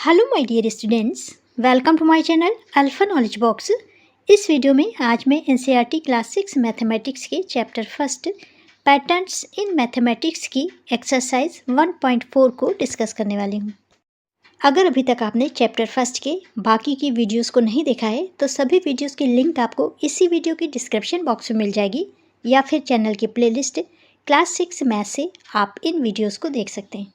Hello my dear students, welcome to my channel alpha knowledge box. इस video में आज मैं एनसीईआरटी क्लास 6 मैथमेटिक्स के chapter first patterns in mathematics की exercise 1.4 को डिस्कस करने वाली हूँ। अगर अभी तक आपने चैप्टर फर्स्ट के बाकी की वीडियोस को नहीं देखा है तो सभी वीडियोस की लिंक आपको इसी वीडियो की डिस्क्रिप्शन बॉक्स में मिल जाएगी या फिर चैनल की प्लेलिस्ट क्लास 6 मैथ से आप इन वीडियोज़ को देख सकते हैं।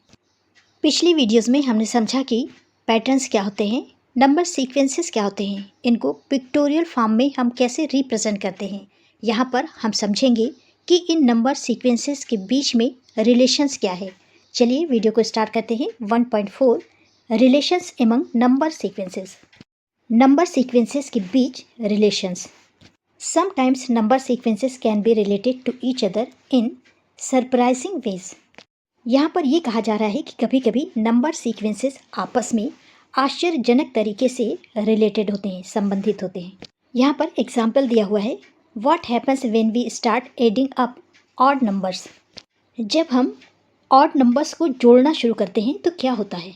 पिछली वीडियोज़ में हमने समझा कि पैटर्न्स क्या होते हैं, नंबर सीक्वेंसेस क्या होते हैं, इनको पिक्टोरियल फॉर्म में हम कैसे रिप्रेजेंट करते हैं। यहाँ पर हम समझेंगे कि इन नंबर सीक्वेंसेस के बीच में रिलेशंस क्या है। चलिए वीडियो को स्टार्ट करते हैं। 1.4 relations among number sequences. Number sequences के बीच relations. Sometimes number sequences can be related to each other in surprising ways. यहाँ पर ये कहा जा रहा है कि कभी कभी नंबर सीक्वेंसेस आपस में आश्चर्यजनक तरीके से रिलेटेड होते हैं, संबंधित होते हैं। यहाँ पर एग्जाम्पल दिया हुआ है, what happens when we start adding up odd numbers. जब हम ऑड नंबर्स को जोड़ना शुरू करते हैं तो क्या होता है।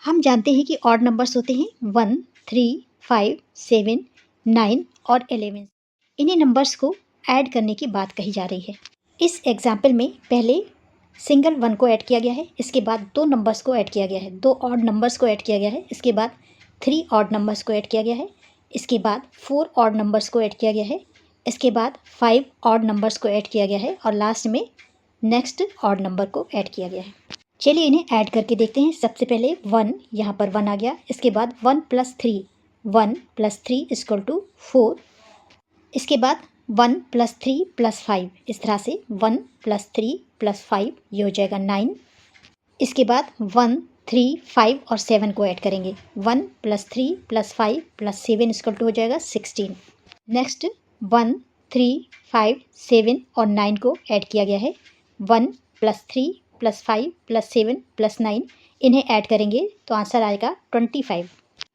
हम जानते हैं कि ऑड नंबर्स होते हैं 1, 3, 5, 7, 9 और 11। इन्हीं नंबर्स को ऐड करने की बात कही जा रही है। इस एग्जाम्पल में पहले सिंगल 1 को ऐड किया गया है, इसके बाद 2 नंबर्स को ऐड किया गया है, 2 ऑड नंबर्स को ऐड किया गया है, इसके बाद 3 ऑड नंबर्स को ऐड किया गया है, इसके बाद 4 ऑड नंबर्स को ऐड किया गया है, इसके बाद 5 ऑड नंबर्स को ऐड किया गया है और लास्ट में नेक्स्ट ऑड नंबर को ऐड किया गया है। चलिए इन्हें ऐड करके देखते हैं। सबसे पहले 1, यहाँ पर 1 आ गया, इसके बाद 1 + 3, 1 + 3 = 4, इसके बाद 1 + 3 + 5, इस तरह से 1 + 3 + 5 ये हो जाएगा 9। इसके बाद 1, 3, 5 और 7 को ऐड करेंगे, 1 + 3 + 5 + 7 = हो जाएगा 16। नेक्स्ट 1, 3, 5, 7 और 9 को ऐड किया गया है, 1 + 3 + 5 + 7 + 9, इन्हें ऐड करेंगे तो आंसर आएगा 25।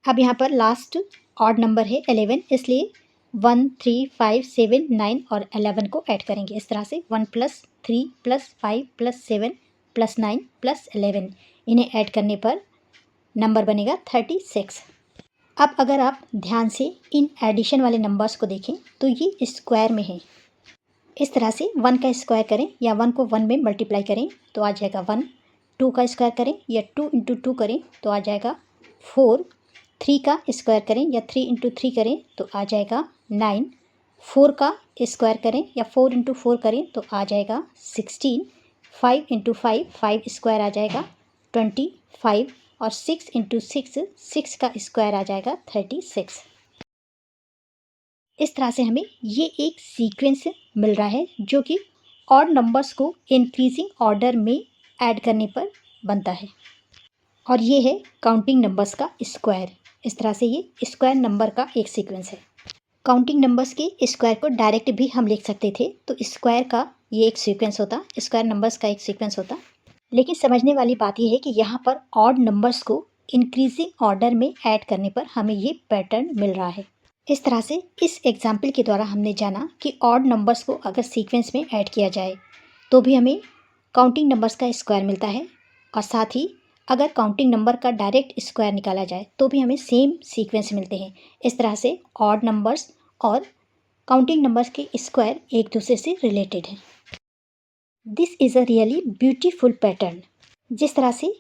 अब यहाँ पर लास्ट ऑड नंबर है 11, इसलिए 1, 3, 5, 7, 9 और 11 को ऐड करेंगे। इस तरह से 1 + 3 + 5 + 7 + 9 + 11, इन्हें ऐड करने पर नंबर बनेगा 36। अब अगर आप ध्यान से इन एडिशन वाले नंबर्स को देखें तो ये स्क्वायर में है। इस तरह से 1 का स्क्वायर करें या 1 को 1 में मल्टीप्लाई करें तो आ जाएगा 1, 2 का स्क्वायर करें या 2 × 2 करें तो आ जाएगा 4, 3 का स्क्वायर करें या 3 × 3 करें तो आ जाएगा 9, 4 का स्क्वायर करें या 4 × 4 करें तो आ जाएगा 16, 5 × 5, 5 स्क्वायर आ जाएगा 25 और 6 × 6, 6 का स्क्वायर आ जाएगा 36। इस तरह से हमें ये एक सीक्वेंस मिल रहा है जो कि ऑड नंबर्स को इंक्रीजिंग ऑर्डर में ऐड करने पर बनता है और ये है काउंटिंग नंबर्स का स्क्वायर। इस तरह से ये स्क्वायर नंबर का एक सीक्वेंस है। काउंटिंग नंबर्स के स्क्वायर को डायरेक्ट भी हम लिख सकते थे तो स्क्वायर का ये एक सीक्वेंस होता, स्क्वायर नंबर्स का एक सीक्वेंस होता। लेकिन समझने वाली बात यह है कि यहाँ पर ऑड नंबर्स को इंक्रीजिंग ऑर्डर में ऐड करने पर हमें ये पैटर्न मिल रहा है। इस तरह से इस एग्जाम्पल के द्वारा हमने जाना कि ऑड नंबर्स को अगर सीक्वेंस में ऐड किया जाए तो भी हमें काउंटिंग नंबर्स का स्क्वायर मिलता है और साथ ही अगर काउंटिंग नंबर का डायरेक्ट स्क्वायर निकाला जाए तो भी हमें सेम सीक्वेंस मिलते हैं। इस तरह से ऑड नंबर्स और काउंटिंग नंबर्स के स्क्वायर एक दूसरे से रिलेटेड हैं। This is a really beautiful pattern. जिस तरह से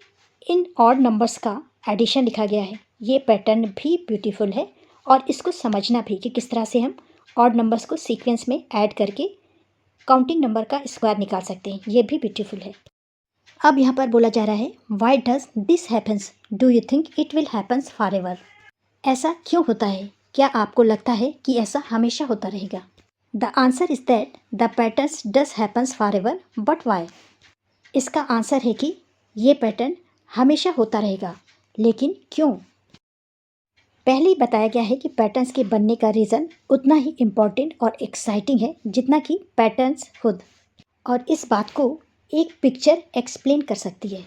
इन ऑड नंबर्स का एडिशन लिखा गया है ये पैटर्न भी ब्यूटीफुल है और इसको समझना भी कि किस तरह से हम ऑड नंबर्स को सीक्वेंस में ऐड करके काउंटिंग नंबर का स्क्वायर निकाल सकते हैं, ये भी ब्यूटीफुल है। अब यहाँ पर बोला जा रहा है, why does this happens, do you think it will happens for ever. ऐसा क्यों होता है, क्या आपको लगता है कि ऐसा हमेशा होता रहेगा। The answer is that the patterns does happens for ever, but why. इसका आंसर है कि ये पैटर्न हमेशा होता रहेगा, लेकिन क्यों। पहले ही बताया गया है कि पैटर्न्स के बनने का रीज़न उतना ही इम्पॉर्टेंट और एक्साइटिंग है जितना कि पैटर्न्स खुद, और इस बात को एक पिक्चर एक्सप्लेन कर सकती है।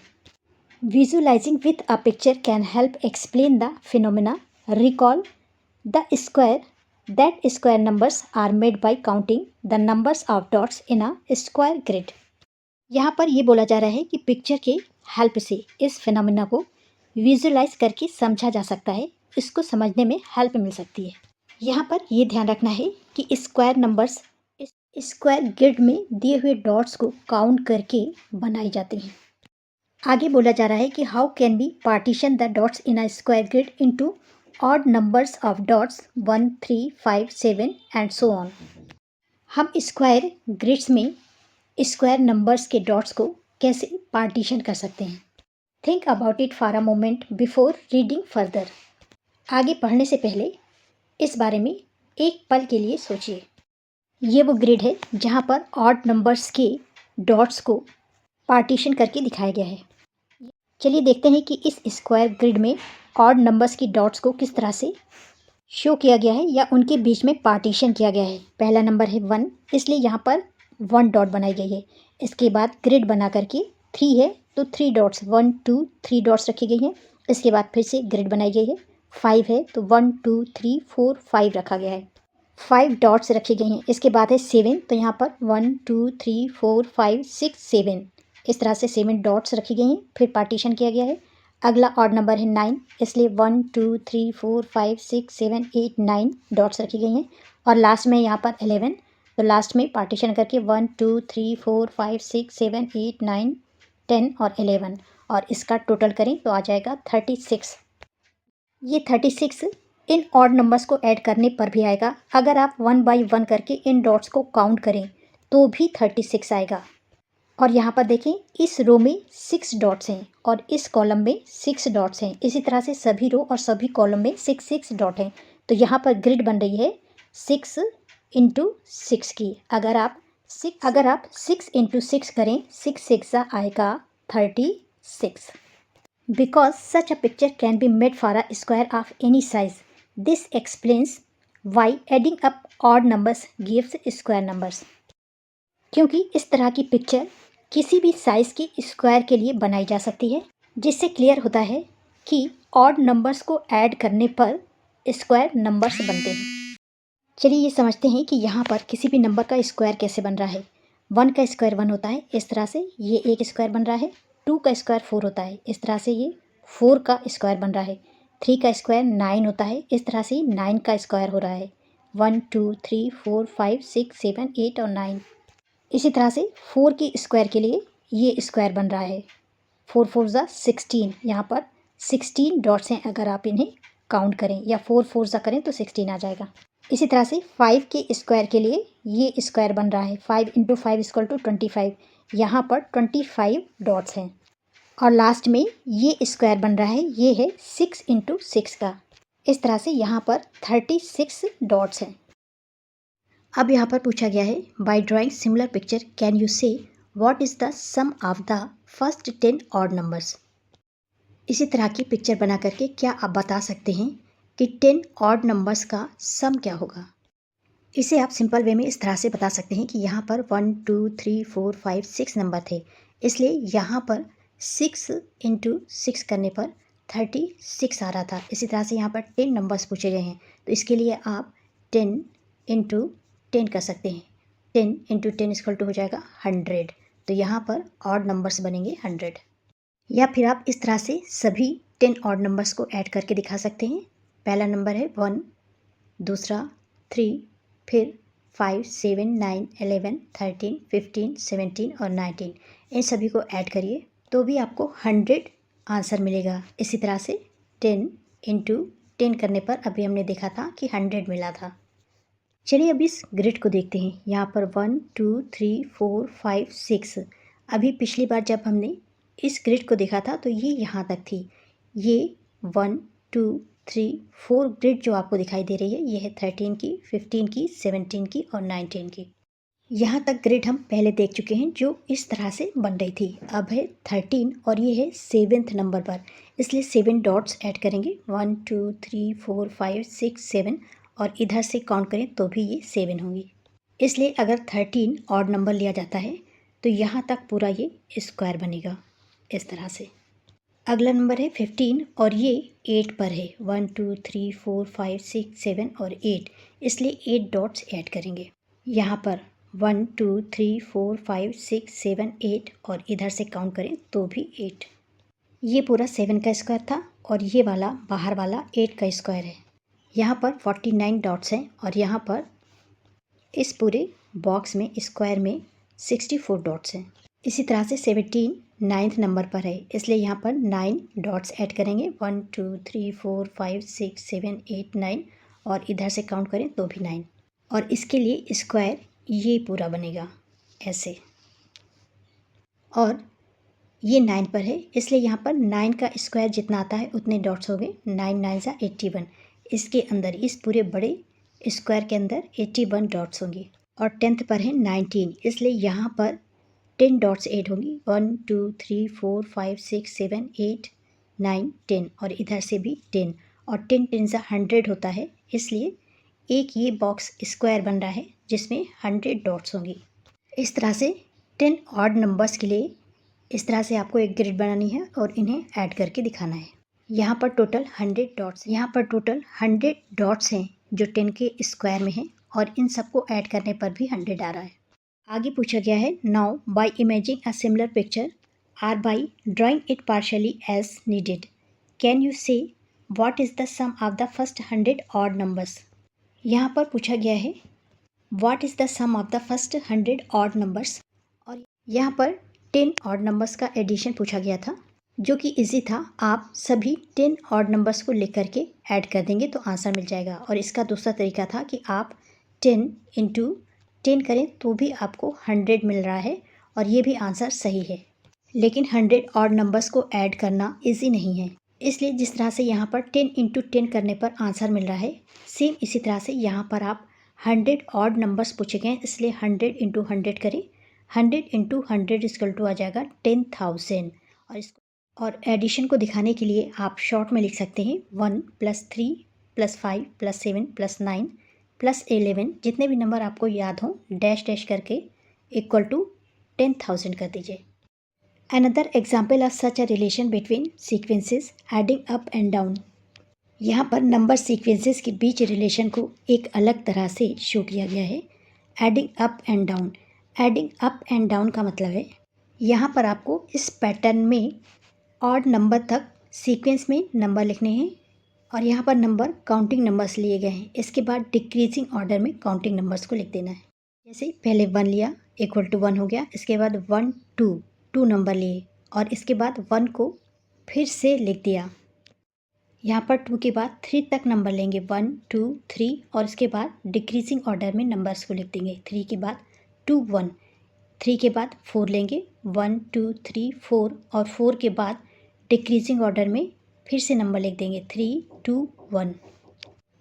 Visualising with a picture can help explain the phenomena. Recall the square that square numbers are made by counting the numbers of dots in a square grid. यहाँ पर ये बोला जा रहा है कि पिक्चर के हेल्प से इस फिनोमेना को विजुलाइज करके समझा जा सकता है, इसको समझने में हेल्प मिल सकती है। यहाँ पर ये ध्यान रखना है कि स्क्वायर नंबर्स स्क्वायर ग्रिड में दिए हुए डॉट्स को काउंट करके बनाई जाती हैं। आगे बोला जा रहा है कि how can be partition the dots in a square grid into odd numbers of dots 1, 3, 5, 7 and so on. हम स्क्वायर ग्रिड्स में स्क्वायर नंबर्स के डॉट्स को कैसे पार्टीशन कर सकते हैं। Think about it for a moment before reading further. आगे पढ़ने से पहले इस बारे में एक पल के लिए सोचिए। ये वो ग्रिड है जहाँ पर ऑड नंबर्स के डॉट्स को पार्टीशन करके दिखाया गया है। चलिए देखते हैं कि इस स्क्वायर ग्रिड में ऑड नंबर्स की डॉट्स को किस तरह से शो किया गया है या उनके बीच में पार्टीशन किया गया है। पहला नंबर है 1, इसलिए यहाँ पर 1 डॉट बनाई गई है। इसके बाद ग्रिड बना करके 3 है तो 3 डॉट्स 1, 2, 3 डॉट्स रखी गई हैं। इसके बाद फिर से ग्रिड बनाई गई है। 5 है तो 1, 2, 3, 4, 5 रखा गया है। 5 डॉट्स रखी गई हैं। इसके बाद है 7, तो यहाँ पर 1, 2, 3, 4, 5, 6, 7 इस तरह से 7 डॉट्स रखी गई हैं। फिर पार्टीशन किया गया है। अगला ऑड नंबर है 9, इसलिए 1, 2, 3, 4, 5, 6, 7, 8, 9 डॉट्स रखी गई हैं। और लास्ट में यहाँ पर 11, तो लास्ट में पार्टीशन करके 1, 2, 3, 4, 5, 6, 7, 8, 9, 10 और 11 और इसका टोटल करें तो आ जाएगा 36। ये 36 इन ऑड नंबर्स को ऐड करने पर भी आएगा। अगर आप 1 बाई 1 करके इन डॉट्स को काउंट करें तो भी 36 आएगा। और यहाँ पर देखें, इस रो में 6 डॉट्स हैं और इस कॉलम में 6 डॉट्स हैं। इसी तरह से सभी रो और सभी कॉलम में 6 डॉट हैं। तो यहाँ पर ग्रिड बन रही है 6 इंटू 6 की। अगर आप 6 इंटू 6 करें, 6 6 आएगा 36। Because such a picture can be made for a square of any size, this explains Y adding up odd numbers gives square numbers. क्योंकि इस तरह की पिक्चर किसी भी साइज़ के स्क्वायर के लिए बनाई जा सकती है, जिससे क्लियर होता है कि ऑड नंबर्स को ऐड करने पर स्क्वायर नंबर्स बनते हैं। चलिए ये समझते हैं कि यहाँ पर किसी भी नंबर का स्क्वायर कैसे बन रहा है। 1 का स्क्वायर 1 होता है, इस तरह से ये एक स्क्वायर बन रहा है। 2 का स्क्वायर 4 होता है, इस तरह से ये 4 का स्क्वायर बन रहा है। 3 का स्क्वायर 9 होता है, इस तरह से 9 का स्क्वायर हो रहा है। 1, 2, 3, 4, 5, 6, 7, 8 और 9। इसी तरह से 4 की स्क्वायर के लिए ये स्क्वायर बन रहा है। 4 4 ज़ा 16, यहाँ पर 16 डॉट्स हैं अगर आप इन्हें काउंट करें, या 4 4 ज़ा करें तो 16 आ जाएगा। इसी तरह से 5 के स्क्वायर के लिए ये स्क्वायर बन रहा है। 5 इंटू 5 इक्वल टू 25, यहाँ पर 25 डॉट्स हैं। और लास्ट में ये स्क्वायर बन रहा है, ये है 6 इंटू 6 का। इस तरह से यहाँ पर 36 डॉट्स हैं। अब यहाँ पर पूछा गया है, by drawing similar picture can you say what is the sum of the first 10 odd numbers. इसी तरह की पिक्चर बना करके क्या आप बता सकते हैं कि 10 ऑड नंबर्स का सम क्या होगा। इसे आप सिंपल वे में इस तरह से बता सकते हैं कि यहाँ पर 1, 2, 3, 4, 5, 6 नंबर थे, इसलिए यहाँ पर 6 इंटू 6 करने पर 36 आ रहा था। इसी तरह से यहाँ पर 10 नंबर्स पूछे गए हैं, तो इसके लिए आप 10 इंटू 10 कर सकते हैं। 10 इंटू 10 इक्वल टू हो जाएगा 100, तो यहाँ पर ऑड नंबर्स बनेंगे 100। या फिर आप इस तरह से सभी 10 ऑड नंबर्स को ऐड करके दिखा सकते हैं। पहला नंबर है 1, दूसरा 3, फिर 5, 7, 9, 11, 13, 15, 17 और 19। इन सभी को ऐड करिए तो भी आपको 100 आंसर मिलेगा। इसी तरह से 10 इंटू 10 करने पर अभी हमने देखा था कि 100 मिला था। चलिए अब इस ग्रिड को देखते हैं। यहाँ पर 1, 2, 3, 4, 5, 6। अभी पिछली बार जब हमने इस ग्रिड को देखा था तो ये यहाँ तक थी। ये 1, 2, 3, 4 ग्रिड जो आपको दिखाई दे रही है, ये है 13 की, 15 की, 17 की और 19 की। यहाँ तक ग्रिड हम पहले देख चुके हैं जो इस तरह से बन रही थी। अब है 13 और ये है 7th नंबर पर, इसलिए 7 डॉट्स ऐड करेंगे। 1, 2, 3, 4, 5, 6, 7 और इधर से काउंट करें तो भी ये 7 होंगी। इसलिए अगर 13 ऑड नंबर लिया जाता है तो यहाँ तक पूरा ये स्क्वायर बनेगा इस तरह से। अगला नंबर है 15 और ये 8 पर है। 1, 2, 3, 4, 5, 6, 7 और 8, इसलिए 8 डॉट्स ऐड करेंगे। यहाँ पर 1, 2, 3, 4, 5, 6, 7, 8 और इधर से काउंट करें तो भी 8। ये पूरा 7 का स्क्वायर था और ये वाला बाहर वाला 8 का स्क्वायर है। यहाँ पर 49 डॉट्स हैं और यहाँ पर इस पूरे बॉक्स में स्क्वायर में 64 डॉट्स हैं। इसी तरह से 17 9th नंबर पर है, इसलिए यहाँ पर 9 डॉट्स ऐड करेंगे। 1 2 3 4 5 6 7 8 9 और इधर से काउंट करें तो भी 9। और इसके लिए स्क्वायर ये पूरा बनेगा ऐसे, और ये 9 पर है, इसलिए यहाँ पर 9 का स्क्वायर जितना आता है उतने डॉट्स हो गए। 9 9 सा 81। इसके अंदर इस पूरे बड़े स्क्वायर के अंदर 81 डॉट्स होंगे। और 10th पर है 19, इसलिए यहाँ पर 10 डॉट्स ऐड होंगी। 1 2 3 4 5 6 7 8 9 10 और इधर से भी 10। और 10 10 सा 100 होता है, इसलिए एक ये बॉक्स स्क्वायर बन रहा है जिसमें 100 डॉट्स होंगी। इस तरह से 10 ऑड नंबर्स के लिए इस तरह से आपको एक ग्रिड बनानी है और इन्हें ऐड करके दिखाना है। यहाँ पर टोटल 100 डॉट्स हैं जो 10 के स्क्वायर में हैं, और इन सबको ऐड करने पर भी 100 आ रहा है। आगे पूछा गया है, now by imaging a similar picture or by drawing it partially as needed can you say what is the sum of the first 100 odd numbers. यहाँ पर पूछा गया है what is the sum of the first 100 odd numbers, और यहाँ पर 10 odd numbers का addition पूछा गया था जो कि इजी था। आप सभी 10 ऑड नंबर्स को लिख करके ऐड कर देंगे तो आंसर मिल जाएगा। और इसका दूसरा तरीका था कि आप 10 × 10 करें तो भी आपको 100 मिल रहा है, और ये भी आंसर सही है। लेकिन 100 ऑड नंबर्स को ऐड करना इजी नहीं है, इसलिए जिस तरह से यहाँ पर 10 × 10 करने पर आंसर मिल रहा है, सेम इसी तरह से यहाँ पर आप 100 ऑड नंबर्स पूछे गए, इसलिए 100 × 100 करें। 100 × 100 इक्वल टू आ जाएगा 10,000। और एडिशन को दिखाने के लिए आप शॉर्ट में लिख सकते हैं 1 + 3 + 5 + 7 + 9 + 11, जितने भी नंबर आपको याद हों डैश डैश करके इक्वल टू 10,000 कर दीजिए। Another example of such a relation between sequences adding up and down. यहाँ पर नंबर सीक्वेंसेस के बीच रिलेशन को एक अलग तरह से शो किया गया है, adding up and down. Adding up and down का मतलब है यहाँ पर आपको इस पैटर्न में ऑड नंबर तक सीक्वेंस में नंबर लिखने हैं, और यहाँ पर नंबर काउंटिंग नंबर्स लिए गए हैं। इसके बाद डिक्रीजिंग ऑर्डर में काउंटिंग नंबर्स को लिख देना है। जैसे पहले 1 लिया इक्वल टू 1 हो गया, इसके बाद 1 2 नंबर लिए, और इसके बाद 1 को फिर से लिख दिया। यहाँ पर 2 के बाद 3 तक नंबर लेंगे, 1 2 3, और इसके बाद डिक्रीजिंग ऑर्डर में नंबर्स को लिख देंगे। 3 के बाद 2 1, 3 के बाद 4 लेंगे, 1 2 3 4, और 4 के बाद डिक्रीजिंग ऑर्डर में फिर से नंबर लिख देंगे 3 2 1।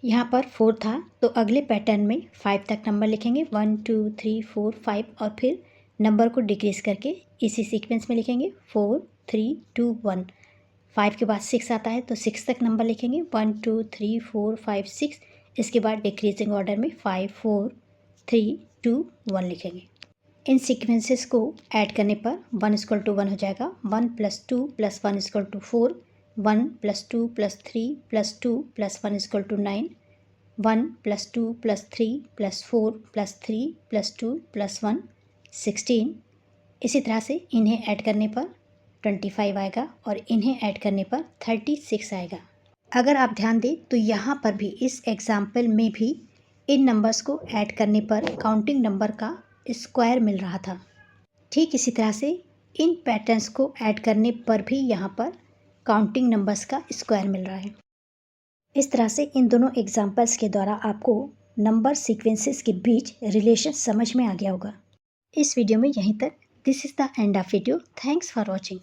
यहाँ पर 4 था तो अगले पैटर्न में 5 तक नंबर लिखेंगे, 1 2 3 4 5, और फिर नंबर को डिक्रीज करके इसी सीक्वेंस में लिखेंगे 4 3 2 1। 5 के बाद 6 आता है तो 6 तक नंबर लिखेंगे, 1 2 3 4 5 6। इसके बाद डिक्रीजिंग ऑर्डर में 5 4 3 2 1 लिखेंगे। इन सीक्वेंसेस को ऐड करने पर 1 = 1 हो जाएगा। 1 + 2 + 1 = 4, 1 + 2 + 3 + 2 + 1 = 9, 1 + 2 + 3 + 4 + 3 + 2 + 1 16। इसी तरह से इन्हें ऐड करने पर 25 आएगा, और इन्हें ऐड करने पर 36 आएगा। अगर आप ध्यान दें तो यहाँ पर भी इस एग्जाम्पल में भी इन नंबर्स को ऐड करने पर काउंटिंग नंबर का स्क्वायर मिल रहा था। ठीक इसी तरह से इन पैटर्न्स को ऐड करने पर भी यहाँ पर काउंटिंग नंबर्स का स्क्वायर मिल रहा है। इस तरह से इन दोनों एग्जाम्पल्स के द्वारा आपको नंबर सीक्वेंसेस के बीच रिलेशन समझ में आ गया होगा। इस वीडियो में यहीं तक। This is the end of video. Thanks for watching.